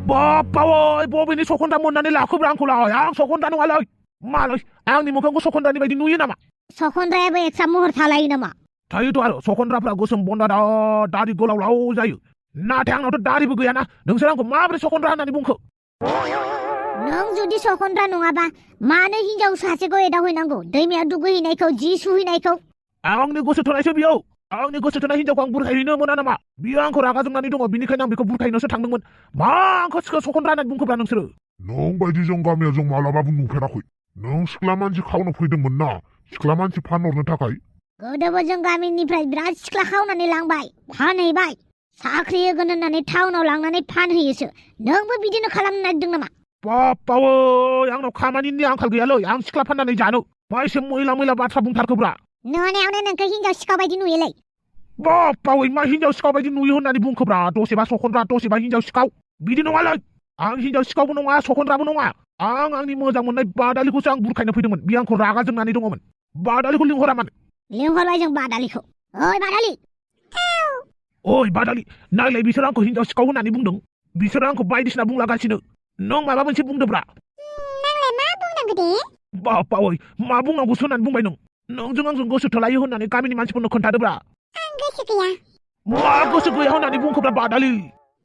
बापावै बबेनि सकन्द्रा मोननानै लाखोब्रा आंखौलाय आं सकन्द्रा नङालै मालै आंनि मोखांखौ सकन्द्रानि बायदि नुयो नामा सकन्द्रायाबो एक्सट्रा महर थालायो नामा थायोथ' आरो सकन्द्राफ्रा गोसोम बन्दा दारि गोलाव लाव जायो नाथाय आंनावथ' दारिबो गैयाना नोंसोर आंखौ माबोरै सकन्द्रा होननानै बुंखो नों जुदि सकन्द्रा नङाबा मानो हिनजाव सासेखौ एदावहैनांगौ दैमायाव दुगैहैनायखौ जि सुहैनायखौ आंनि गोसो थोनायसो बियो आंनि गोसो थोनाय हिनजावखौ आं बुरखायहैनो मोना नामा बियो आंखौ रागा जोंनानै दङ बिनिखायनो आं बेखौ बुरखायनोसो थांदोंमोन मा आंखौ सकन्द्रा होननानै बुंखोब्रा नोंसोरो नों बायदि जों गामियाव जों मालाबाबो नुफेराखै नों सिख्ला मानसि खावनो फैदोंमोन ना सिख्ला मानसि फानहरनो थाखाय गोदोबो जों गामिनिफ्राय बिराद सिख्ला खावनानै लांबाय फानहैबाय साख्रि होगोन होननानै टाउनाव लांनानै फानहैयोसो नोंबो बिदिनो खालामनो नागिरदों नामा बापावै आंनाव खामानिनि आंखाल गैयालै आं सिख्ला फाननानै जानो मा एसे मैला बाथ्रा बुंथारखोब्रा नुनायावनो नोंखौ हिनजाव सिखाव बायदि नुयोलै बापावै मा हिनजाव सिखाव बायदि नुयो होननानै बुंखोब्रा दसेबा सकन्द्रा दसेबा हिनजाव सिखाव बिदि नङालै आं हिनजाव सिखावबो नङा सकन्द्राबो नङा आं आंनि मोजां मोननाय बादालिखौसो आं बुरखायनो फैदोंमोन बि आंखौ रागा जोंनानै दङमोन बादालिखौ लिंहरा मानो लिंहरबाय जों बादालिखौ ओइ बादालि ओइ बादालि नायलाय बिसोर आंखौ हिनजाव सिखाव होननानै बुंदों बिसोरो आंखौ बायदिसिना बुंलागासिनो नों माबा मोनसे बुंदोब्रा नोंलाय मा बुंनांगौ दे बापावै मा बुंनांगौसो होननानै बुंबाय नोंजों आंजों गोसो थोलायो होननानै गामिनि मानसिफोरनो खोन्थादोब्रा आं गोसो गैया मा गोसो गैया होननानै बुंखोब्रा बादालि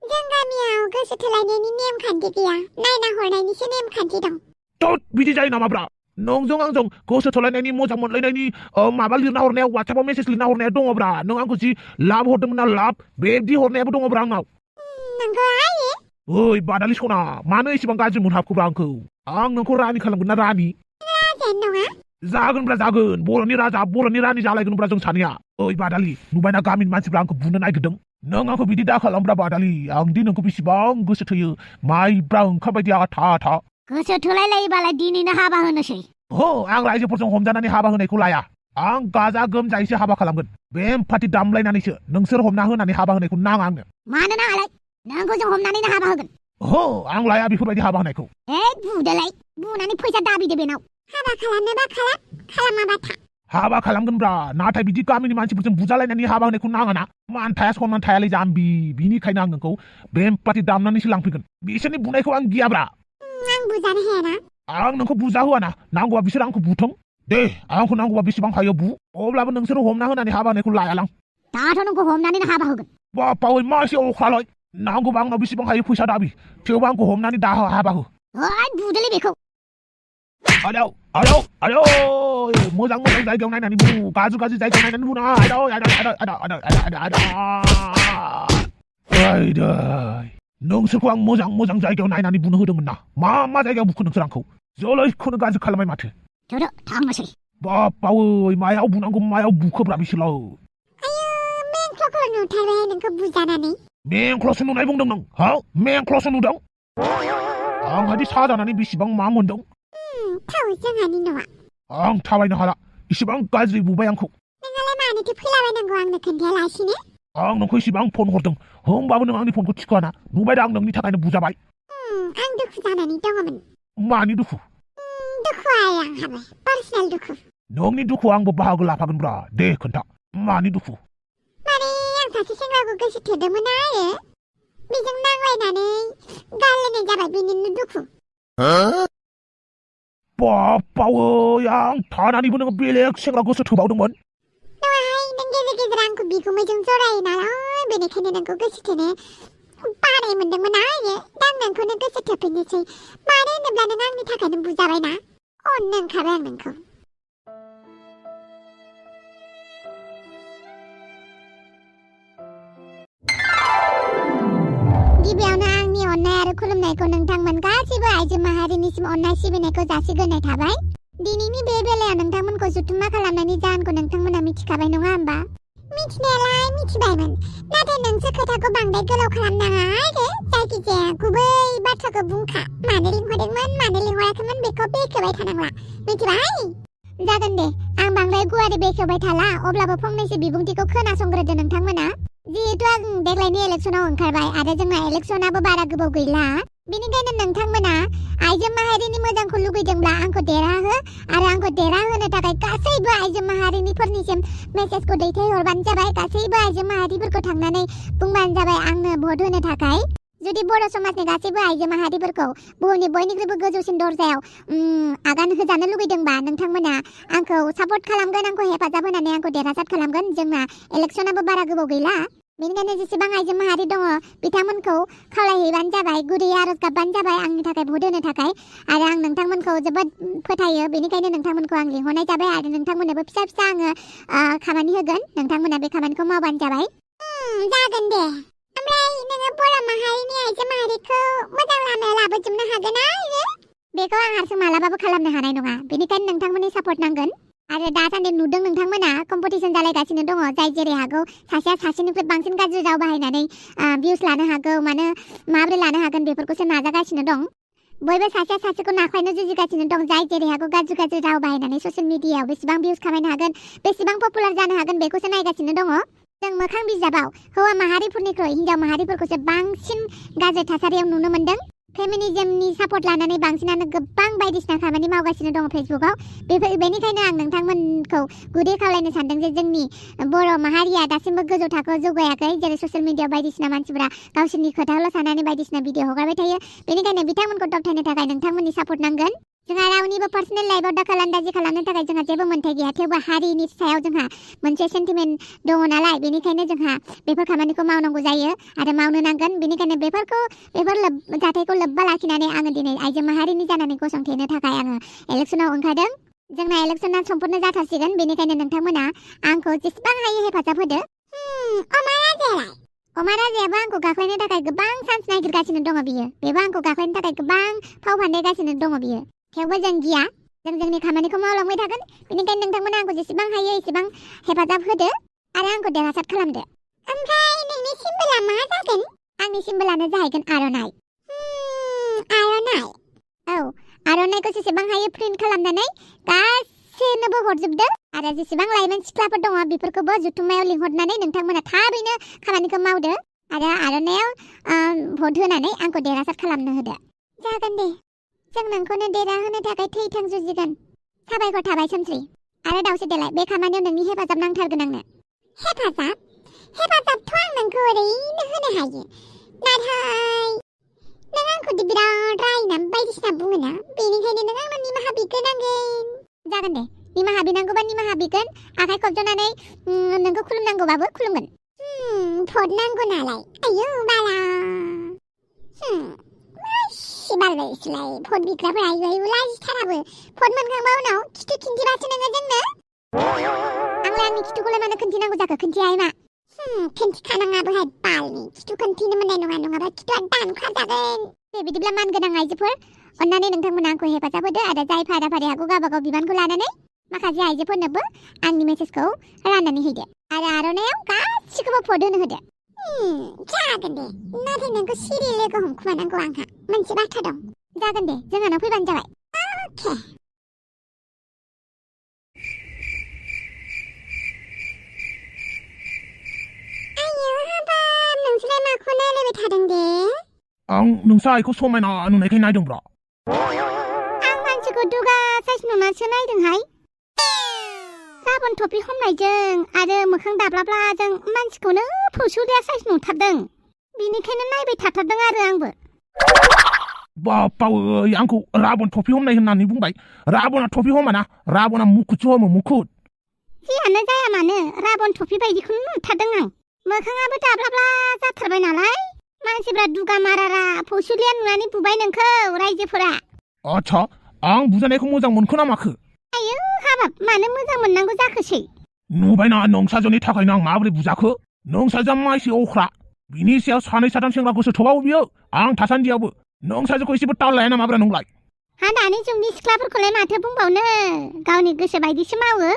जों गामियाव गोसो थोलायनायनि नेमखान्थि गैया नायना हरनायनिसो नेमखान्थि दं थोद बिदि जायो नामाब्रा नोंजों आंजों गोसो थोलायनायनि मोजां मोनलायनायनि माबा लिरना हरनायाव वाट्सएपआव मेसेज लिरना हरनाया दङब्रा नों आंखौ जि लाभ हरदोंमोन ना लाभ बेबायदि हरनायाबो दङब्रा आंनाव नंगौ आयै ओइ बादालि सना मानो एसेबां गाज्रि मोनहाबखोब्रा आंखौ आं नोंखौ रानि खालामगोन ना रानि नङा जागोनब्रा जागोन बर'नि राजा बर'नि रानि जालायगोनब्रा जों सानैया ओइ बादालि नुबायना गामिनि मानसिफ्रा आंखौ बुनो नागिरदों नों आंखौ बिदि दा खालामब्रा बादालि आं दि नोंखौ बेसेबां गोसो थोयो माइब्रा ओंखाम बायदि आथा गोसो थोलायलायोबालाय दिनैनो हाबा होनोसै हो आं रायजोफोरजों हमजानानै हाबा होनायखौ लाया आं गाजा गोमजायैसो हाबा खालामगोन बेमफाथि दामलायनानैसो नोंसोर हमना होनानै हाबा होनायखौ नाङा आंनो मानो नाङालाय नोंखौ जों हमनानैनो हाबा होगोन हो आं लाया बेफोरबायदि हाबा होनायखौ बुदोलाय बुनानै फैसा दाबिदो बेनाव हाबा खालामनोबा खालामाबा था हाबा खालामगोनब्रा नाथाय बिदि गामिनि मानसिफोरजों बुजालायनानै हाबा होनायखौ नाङाना मान थाया सनमान थायालै जाम्बि बिनिखायनो आं नोंखौ बेमपाथि दामनानैसो लांफैगोन बिसोरनि बुनायखौ आं गियाब्रा आं बुजानो हायाना आं नोंखौ बुजा होआना नांगौबा बिसोर आंखौ बुथों दे आंखौ नांगौबा बेसेबां हायो बु अब्लाबो नोंसोर हमना होनानै हाबा होनायखौ लायालां दाथ' नोंखौ हमनानैनो हाबा होगोन बापावै मा एसे अख्रालाय नांगौबा आंनाव बेसेबां हायो फैसा दाबि थेवबो आंखौ हमनानै दा हाबा हो बुदोलै बेखौ आयौ मोजां जायगायाव नायनानै बु गाज्रि जायगायाव नायनानै बुना नोंसोरखौ आं मोजां जायगायाव नायनानै बुनो होदोंमोन ना मा जायगायाव बुखो नोंसोर आंखौ जोलैखौनो गाज्रि खालामबाय माथो थांनोसै बापावै मायाव बुनांगौ मायाव बुखोब्रा बिसोरलाव मेंख्लखौ नुथारबाय नोंखौ बुजानानै मेंख्लसो नुनाय बुंदों नों हा मेंख्लसो नुदों आंहादि साजानानै बेसेबां मा मोनदों जोंहानि नङा आं थाबायनो हाला इसेबां गाज्रि बुबाय आंखौ नोंहालाय मानोथो फैलाबायनांगौ आंनो खोन्थायालासिनो आं नोंखौ इसेबां फन हरदों होमबाबो नों आंनि फनखौ थिखोआना नुबाय दा आं नोंनि थाखायनो बुजाबाय आं दुखु जानानै दङमोन मानि दुखु आंहाबो पार्सनेल दुखु नोंनि दुखुआव आंबो बाहागो लाफागोनब्रा दे खोन्था मानि दुखु माने आं सासे सेंग्राखौ गोसो थोदोंमोन आरो बेजों नांलायनानै गारलायनाय जाबाय बेनिनो दुखु बापावै आं थानानैबो नोङो बेलेग सेंग्रा गोसो थोबावदोंमोन नङाहाय नों गेजेर आंखौ बिगुमैजों जरायो नालाय बेनिखायनो नोंखौ गोसो थोनो बानाय मोनदोंमोन आरो दा आं नोंखौनो गोसो थोफिननोसै मानो होनोब्ला नों आंनि थाखायनो बुजाबायना अननो ओंखारबाय आं नोंखौ गिबियावनो आंनि अननाय आरो खुलुमनायखौ नोंथांमोन गासैबो आइजो माहारिनिसिम अननाय सिबिनायखौ जासिग्रोनाय थाबाय दिनैनि बे बेलायाव नोंथांमोनखौ जथुम्मा खालामनायनि जाहोनखौ नोंथांमोना मिथिखाबाय नङा होमबा मिथिनायालाय मिथिबायमोन नाथाय नोंसो खोथाखौ बांद्राय गोलाव खालामनाङा आरो जायखिजाया गुबै बाथ्राखौ बुंखा मानो लिंहरदोंमोन मानो लिंहराखैमोन बेखौ बेखेवबाय थानांला मिथिबाय जागोन दे आं बांद्राय गुवारै बेखेवबाय थाला अब्लाबो फंनैसो बिबुंथिखौ खोनासंग्रोदो नोंथांमोना जिहेतु आं देग्लायनि इलेक्सनाव ओंखारबाय आरो जोंना इलेक्सनाबो बारा गोबाव गैला बेनिखायनो नोंथांमोना आइजो माहारिनि मोजांखौ लुगैदोंब्ला आंखौ देरहाहो आरो आंखौ देरहाहोनो थाखाय गासैबो आइजो माहारिनिफोरनिसिम मेसेजखौ दैथायहरबानो जाबाय गासैबो आइजो माहारिफोरखौ थांनानै बुंबानो जाबाय आंनो भट होनो थाखाय जुदि बर' समाजनि गासैबो आइजो माहारिफोरखौ बुहुमनि बयनिख्रुइबो गोजौसिन दर्जायाव आगान होजानो लुगैदोंबा नोंथांमोना आंखौ सापर्ट खालामगोन आंखौ हेफाजाब होनानै आंखौ देरहासार खालामगोन जोंना इलेक्सनाबो बारा गोबाव गैला बेनिखायनो जेसेबां आइजो माहारि दङ बिथांमोनखौ खावलायहैबानो जाबाय गुरै आरज गाबबानो जाबाय आंनि थाखाय भट होनो थाखाय आरो आं नोंथांमोनखौ जोबोद फोथायो बेनिखायनो नोंथांमोनखौ आं लिंहरनाय जाबाय आरो नोंथांमोननोबो फिसा फिसा आङो खामानि होगोन नोंथांमोना बे खामानिखौ मावबानो जाबाय जागोन दे ओमफ्राय नोङो बर' माहारिनि आइजो माहारिखौ मोजां लामायाव लाबोजोबनो हागोन ना बेखौ आं हारसिं मालाबाबो खालामनो हानाय नङा बेनिखायनो नोंथांमोननि सापर्ट नांगोन आरो दासान्दि नुदों नोंथांमोना कम्पिटिसन जालायगासिनो दङ जाय जेरै हागौ सासेया सासेनिफ्राय बांसिन गाज्रि राव बाहायनानै भिउस लानो हागौ माबोरै लानो हागोन बेफोरखौसो नाजागासिनो दं बयबो सासेया सासेखौ नाख्लायनो जुजिगासिनो दं जाय जेरै हागौ गाज्रि राव बाहायनानै ससियेल मिडियायाव बेसेबां भिउस खामायनो हागोन बेसेबां पपुलार जानो हागोन बेखौसो नायगासिनो दङ जों मोखां बिजाबाव हौवा माहारिफोरनिख्रुइ हिन्जाव माहारिफोरखौसो बांसिन गाज्रि थासारियाव नुनो मोन्दों फेमिनिजमनि सापर्ट लानानै बांसिनानो गोबां बायदिसिना खामानि मावगासिनो दङ फेसबुकआव बेनिखायनो आं नोंथांमोनखौ गुरै खावलायनो सानदों जे जोंनि बर' माहारिया दासिमबो गोजौ थाखोआव जौगायाखै जेरै ससियेल मिडियायाव बायदिसिना मानसिफोरा गावसोरनि खोथाखौल' साननानै बायदिसिना भिडिअ हगारबाय थायो बेनिखायनो बिथांमोनखौ दबथायनो थाखाय नोंथांमोननि सापर्ट नांगोन जोंहा रावनिबो पार्सनेल लाइफआव दखल-अंदाजि खालामनो थाखाय जोंहा जेबो मोन्थाय गैया थेवबो हारिनि सायाव जोंहा मोनसे सेन्टिमेन्ट दङ नालाय बेनिखायनो जोंहा बेफोर खामानिखौ मावनांगौ जायो आरो मावनो नांगोन बेनिखायनो बेफोर जाथायखौ लोब्बा लाखिनानै आङो दिनै आइजो माहारिनि जानानै गसंथेनो थाखाय आङो इलेक्सनाव ओंखारदों जोंना इलेक्सना सम्पूर्ण जाथारसिगोन बेनिखायनो नोंथांमोना आंखौ जेसेबां हायो हेफाजाब होदो अमा राजायाबो आंखौ गाख्लायनो थाखाय गोबां चान्स नागिरगासिनो दङ बेबो आंखौ गाख्लायनो थाखाय गोबां फाव फान्दायगासिनो दङ थेवबो जों गिया जों जोंनि खामानिखौ मावलांबाय थागोन बेनिखायनो नोंथांमोना आंखौ जेसेबां हायो एसेबां हेफाजाब होदो आरो आंखौ देरहासार खालामदो ओमफ्राय नोंनि सिम्बोला मा जागोन आंनि सिम्बोलानो जाहैगोन आर'नाइ औ आर'नाइखौ जेसेबां हायो प्रिन्ट खालामनानै गासैनोबो हरजोबदो आरो जेसेबां लाइमोन सिख्लाफोर दङ बेफोरखौबो जुथुम्मायाव लिंहरनानै नोंथांमोना थाबैनो खामानिखौ मावदो आरो आर'नाइयाव भट होनानै आंखौ देरहासार खालामनो होदो जागोन दे जों नोंखौनो देरहाहोनो थाखाय थै-थां जुजिगोन साबायखर थाबाय सोमस्रि आरो दावसे देलाय बे खामानियाव नोंनि हेफाजाब नांथारगोन आंनो हेफाजाबथ' आं नोंखौ ओरैनो होनो हायो नाथाय नों आंखौ बिराद रायना बायदिसिना बुङोना बेनिखायनो नों आंनाव निमाहा बिग्रोनांगोन जागोन दे निमाहा बिनांगौबा निमाहा बिगोन आखाइ खबजनानै नोंखौ खुलुमनांगौबाबो खुलुमगोन भट नांगौ नालाय आयौ बाला बारबायसोलाय भट बिग्राफोरा आयु लाजिथाराबो भट मोनखांबा उनाव खिथु खिन्थिबासो नोङो जोंनो आंलाय आंनि खिथुखौलाय मानो खिन्थिनांगौ जाखो खिन्थियाहाय मा खिन्थिखानाङाबोहाय बालनि खिथु खिन्थिनो मोननाय नङा नङाबा खिथुआ दानखाजागोन दे बिदिब्ला मानगोनां आइजोफोर अन्नानै नोंथांमोना आंखौ हेफाजाब होदो आरो जाय फारि हागौ गावबागाव बिबानखौ लानानै माखासे आइजोफोरनोबो आंनि मेसेजखौ राननानै होदो आरो आर'नाइयाव गासिखौबो भट होनो होदो जागोन दे नाथाय नोंखौ सिरि लोगो हमखुमानांगौ आंहा मोनसे बाथ्रा दं जागोन दे जोंहानाव फैबानो जाबाय अके नोंसोरलाय माखौ नायलायबाय थादों दे आं नोंसा आइखौ समायना नुनायखाय नायदोंब्रा आं मानसिखौ दुगा साइज नुनासो नायदोंहाय गाबोन टपि हमनायजों आरो मोखां दाब्लाब्लाजों मानसिखौनो फौसुरिया साइज नुथारदों बेनिखायनो नायबाय थाथारदों आरो आंबो बापावै आंखौ राबन टपि हमनाय होननानै बुंबाय राबना टपि हमाना राबना मुकुटसो हमो मुकुट जियानो जाया मानो राबन टपि बायदिखौनो नुथारदों आं मोखाङाबो दाब्लाब्ला जाथारबाय नालाय मानसिफ्रा दुगा मारारा फौसुलिया नुनानै बुबाय नोंखौ रायजोफोरा आच्छा आं बुजानायखौ मोजां मोनखो ना माखो आयौ हाबाब मानो मोजां मोननांगौ जाखोसै नुबायना नोंसाजोनि थाखायनो आं माबोरै बुजाखो नोंसाजोआ माइसि अख्रा बिनि सायाव सानै साथाम सेंग्रा गोसो थोबावो बियो आं थासान्दियावबो नोंसाजोखौ एसेबो ताल लाया ना माब्रा नोंलाय हा दानि जुगनि सिख्लाफोरखौलाय माथो बुंबावनो गावनि गोसो बायदिसो मावो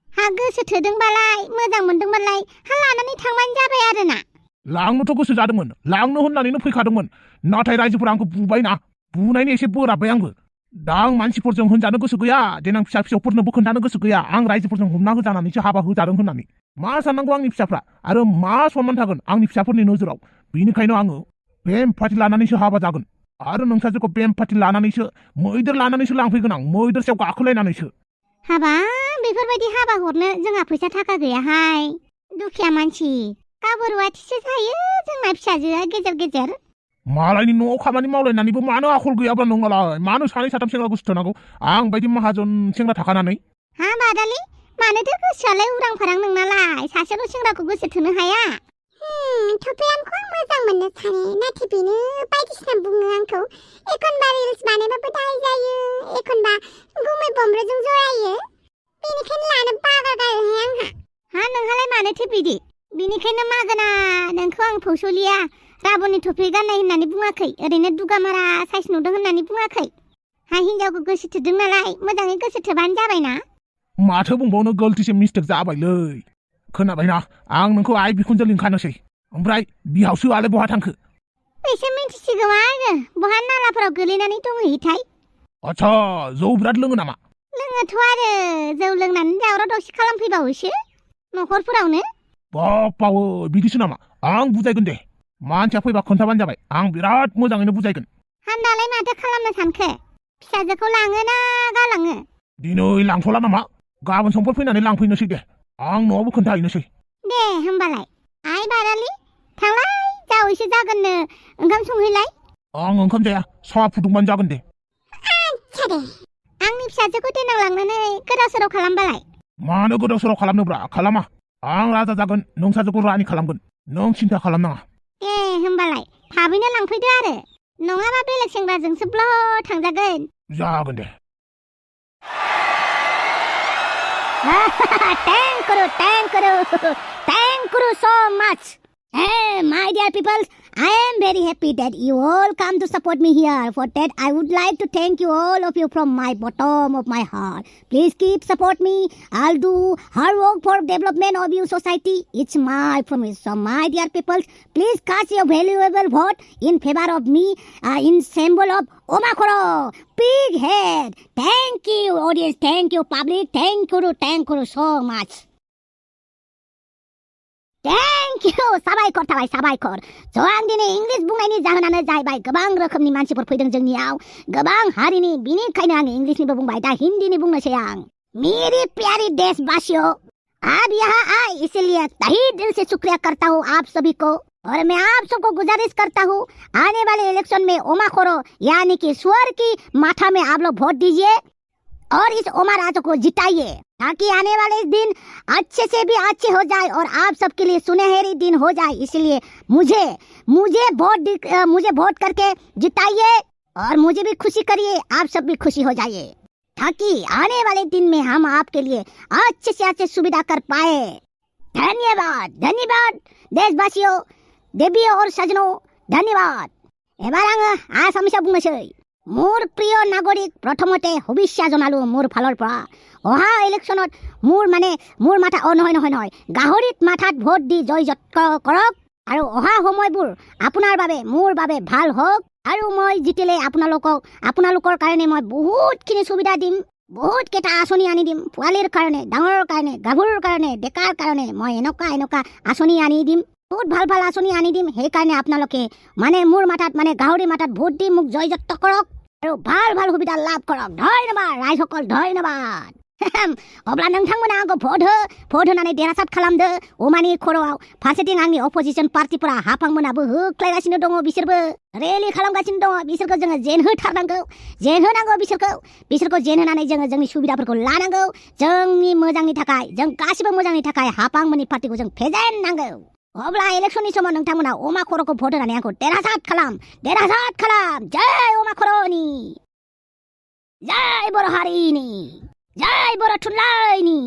हा गोसो थोदोंबालाय मोजां मोनदोंबालाय हा लानानै थांबानो जाबाय आरोना लांनोथ' गोसो जादोंमोन लांनो होननानैनो फैखादोंमोन नाथाय रायजोफोरा आंखौ बुबायना बुनायनि एसे बोराबबाय आंबो दा आं मानसिफोरजों होनजानो गोसो गैया देनां फिसा फिसौफोरनोबो खोन्थानो गोसो गैया आं रायजोफोरजों हमना होजानानैसो हाबा होजादों होननानै मा साननांगौ आंनि फिसाफ्रा आरो मा सनमान थागोन आंनि फिसाफोरनि नोजोराव बेनिखायनो आङो बेम पार्टि लानानैसो हाबा जागोन आरो नोंसाजोखौ बेम पार्टि लानानैसो मैदेर लानानैसो लांफैगोन आं मैदेर सायाव गाखोलायनानैसो हाबा बेफोरबायदि हाबा हरनो जोंहा फैसा थाखा गैयाहाय दुखिया मानसि गाबोर रुवाथिसो जायो जोंना फिसाजोआ गेजेर गेजेर मालायनि न'आव खामानि मावलायनानैबो मानो आखल गैयाब्रा नोंनालाय मानो सानै साथाम सेंग्रा गोसोथोनांगौ आं बायदि माहाजोन सेंग्रा थाखानानै हा बादालि मानोथो गोसोआलाय उरां फारां नोंनालाय सासेल' सेंग्राखौ गोसो थोनो हाया थपिरामखौ आं मोजां मोननो सानो नाथाय बेनो बायदिसिना बुङो आंखौ एखनबा रिल्स बानायबाबो दाय जायो एखनबा गुमै बमब्रजों जरायो बेनिखायनो लानो बागारगारोहाय आंहा हा नोंहालाय मानोथो बिदि बेनिखायनो मागोना नोंखौ आं फौसलिया राबननि थफि गाननाय होननानै बुङाखै ओरैनो दुगामारा साइज नुदों होननानै बुङाखै हा हिनजावखौ गोसो थोदों नालाय मोजाङै गोसो थोबानो जाबायना माथो बुंबावनो गलतिसे मिस्टेक जाबायलै खोनाबायना आं नोंखौ आइ बिखुनजो लिंखानोसै ओमफ्राय बिहावसोआलाय बहा थांखो एसे मिन्थिसिगौ आरो बहा नालाफोराव गोलैनानै दंहैयोथाय आच्छा जौ बिराद लोङो नामा लोङोथ' आरो जौ लोंनानै दावराव दावसि खालामफैबावोसो न'खरफोरावनो बापावो बिदिसो नामा आं बुजायगोन दे मानसिया फैबा खोन्थाबानो जाबाय आं बिराद मोजाङैनो बुजायगोन हान्दालाय माथो खालामनो सानखो फिसाजोखौ लाङो ना गालाङो दिनै लांथ'ला नामा गाबोन समफोर फैनानै लांफैनोसै दे आं न'आवबो खोन्थाहैनोसै दे होमबालाय आइ बारालि थांलाय जावैसो जागोननो ओंखाम संहैलाय आं ओंखाम जाया साहा फुदुंबानो जागोन दे आच्छा दे आंनि फिसाजोखौ देनां लांनानै गोदाव सोराव खालामबालाय मानो गोदाव सोराव खालामनोब्रा खालामा आं राजा जागोन नों साजोखौ रानि खालामगोन नों सिन्था खालामनाङा दे होमबालाय थाबैनो लांफैदो आरो नङाबा बेलेग सेंग्राजोंसो ब्ल' थांजागोन जागोन दे Thank you so much. Hey, my dear people, I am very happy that you all come to support me here. For that, I would like to thank you all of you from my bottom of my heart. Please keep support me. I'll do hard work for development of your society. It's my promise. So, my dear people, please cast your valuable vote in favor of me in symbol of Oma Koro. Big head. Thank you, audience. Thank you, public. Thank you so much. Thank you. साबायखर थाबाय साबायखर. स' आं दिनै English बुंनायनि जाहोनानो जाहैबाय गोबां रोखोमनि मानसिफोर फैदों जोंनियाव गोबां हारिनि बिनिखायनो आं इंलिशनिबो बुंबाय दा हिन्दीनि बुंनोसै आं मेरी प्यारी देशवासियों आप यहाँ आए इसलिए तहे दिल से शुक्रिया करता हूँ आप सभी को और मैं आप सबको गुजारिश करता हूँ आने वाले इलेक्शन में ओमा खोरो यानी कि स्वर की माथा में आप लोग वोट दीजिए और इस ओमा राजा को जिताइए ताकि आने वाले दिन अच्छे से भी अच्छे हो जाए और आप सबके लिए सुनहरी दिन हो जाए इसलिए मुझे वोट करके जिताइए और मुझे भी खुशी करिए आप सब भी खुशी हो जाइए ताकि आने वाले दिन में हम आपके लिए अच्छे से अच्छे सुविधा कर पाए धन्यवाद धन्यवाद देशवासियों देवी और सजनों धन्यवाद এবার आङो आसामिसा बुंनोसै मोर प्रिय नागरिक प्रथमते शुभेच्छा जनालो मोर फाলৰ পৰা অহা ইলেকশ্যনত মোৰ মাথা নহয় গাহৰিত মাথাত ভোট দি জয়যুক্ত কৰক আৰু অহা সময়বোৰ আপোনাৰ বাবে মোৰ বাবে ভাল হওক আৰু মই জিতিলে আপোনালোকৰ কাৰণে মই বহুতখিনি সুবিধা দিম বহুত কেইটা আঁচনি আনি দিম পোৱালিৰ কাৰণে ডাঙৰৰ কাৰণে গাভৰুৰ কাৰণে ডেকাৰ কাৰণে মই এনেকুৱা আঁচনি আনি দিম বহুত ভাল আঁচনি আনি দিম সেইকাৰণে আপোনালোকে মোৰ মাথাত গাহৰি মাথাত ভোট দি মোক জয়যুক্ত কৰক আৰু ভাল সুবিধা লাভ কৰক ধন্যবাদ ৰাইজসকল ধন্যবাদ अब्ला नोंथांमोना आंखौ भट होनानै देरहासार खालामदो अमानि खर'आव फारसेथिं आंनि अपोजिशन पार्टिफोरा हाफांमोनाबो होख्लायगासिनो दङ बिसोरबो रेलि खालामगासिनो दङ बिसोरखौ जोङो जेनहोनांगौ बिसोरखौ जेनहोनानै जोङो जोंनि सुबिदाफोरखौ लानांगौ जोंनि मोजांनि थाखाय जों गासिबो मोजांनि थाखाय हाफांमोननि पार्टिखौ जों फेजेननांगौ अब्ला इलेक्शननि समाव नोंथांमोना अमा खर'खौ भट होनानै आंखौ देरहासार खालाम जय अमा खर'नि जय बर' हारिनि जय बर' थुनलाइनि